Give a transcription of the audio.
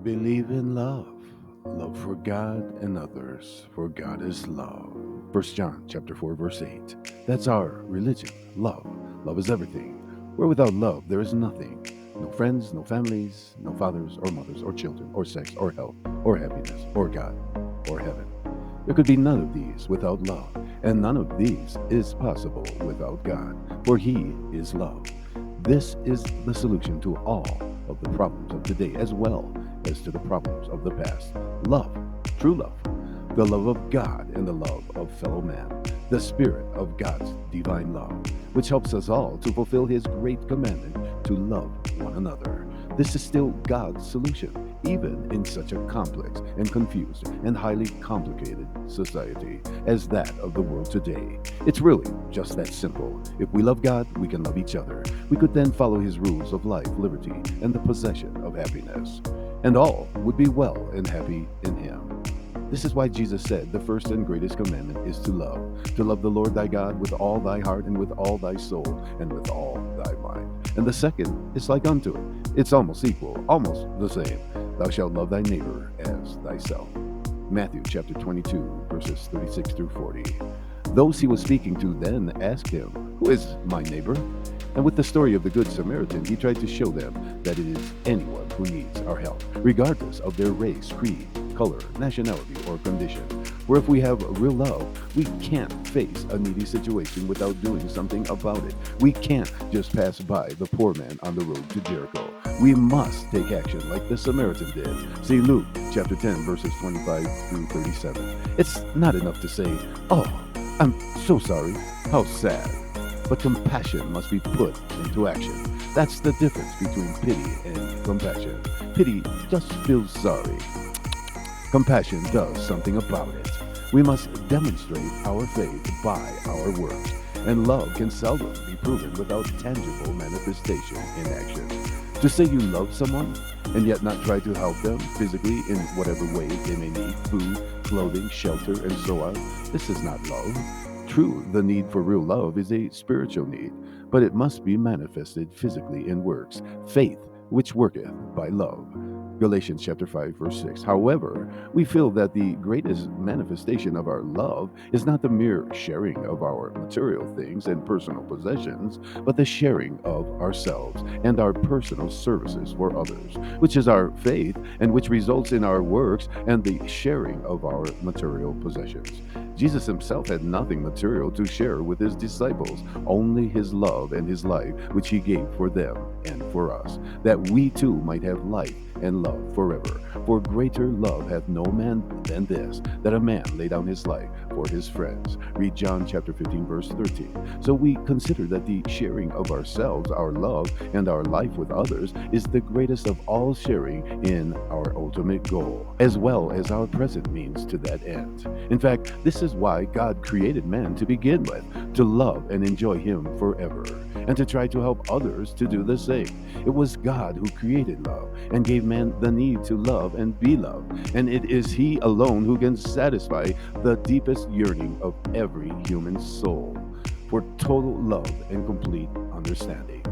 Believe in love. Love for God and others, for God is love. 1 John chapter 4, verse 8. That's our religion. Love. Love is everything. Where without love there is nothing. No friends, no families, no fathers or mothers or children or sex or health or happiness or God or heaven. There could be none of these without love, and none of these is possible without God, for He is love. This is the solution to all of the problems of today, as well as to the problems of the past. Love, true love, the love of God and the love of fellow man, the spirit of God's divine love, which helps us all to fulfill His great commandment to love one another. This is still God's solution, even in such a complex and confused and highly complicated society as that of the world today. It's really just that simple. If we love God, we can love each other. We could then follow His rules of life, liberty, and the possession of happiness. And all would be well and happy in Him. This is why Jesus said the first and greatest commandment is to love the Lord thy God with all thy heart and with all thy soul and with all thy mind. And the second is like unto it. It's almost equal, almost the same. Thou shalt love thy neighbor as thyself. Matthew chapter 22, verses 36 through 40. Those He was speaking to then asked Him, Who is my neighbor? And with the story of the Good Samaritan, He tried to show them that it is anyone who needs our help, regardless of their race, creed, color, nationality, or condition. Where if we have real love, we can't face a needy situation without doing something about it. We can't just pass by the poor man on the road to Jericho. We must take action like the Samaritan did. See Luke chapter 10, verses 25 through 37. It's not enough to say, Oh, I'm so sorry. How sad. But compassion must be put into action. That's the difference between pity and compassion. Pity just feels sorry. Compassion does something about it. We must demonstrate our faith by our works, and love can seldom be proven without tangible manifestation in action. To say you love someone and yet not try to help them physically in whatever way they may need food, clothing, shelter, and so on, this is not love. True, the need for real love is a spiritual need, but it must be manifested physically in works, faith which worketh by love. Galatians chapter 5, verse 6. However, we feel that the greatest manifestation of our love is not the mere sharing of our material things and personal possessions, but the sharing of ourselves and our personal services for others, which is our faith and which results in our works and the sharing of our material possessions. Jesus Himself had nothing material to share with His disciples, only His love and His life, which He gave for them and for us, that we too might have life and love forever. For greater love hath no man than this, that a man lay down his life for his friends. Read John chapter 15, verse 13. So we consider that the sharing of ourselves, our love, and our life with others is the greatest of all sharing in our ultimate goal, as well as our present means to that end. In fact, this is why God created man to begin with, to love and enjoy Him forever, and to try to help others to do the same. It was God who created love and gave man the need to love and be loved, and it is He alone who can satisfy the deepest yearning of every human soul for total love and complete understanding.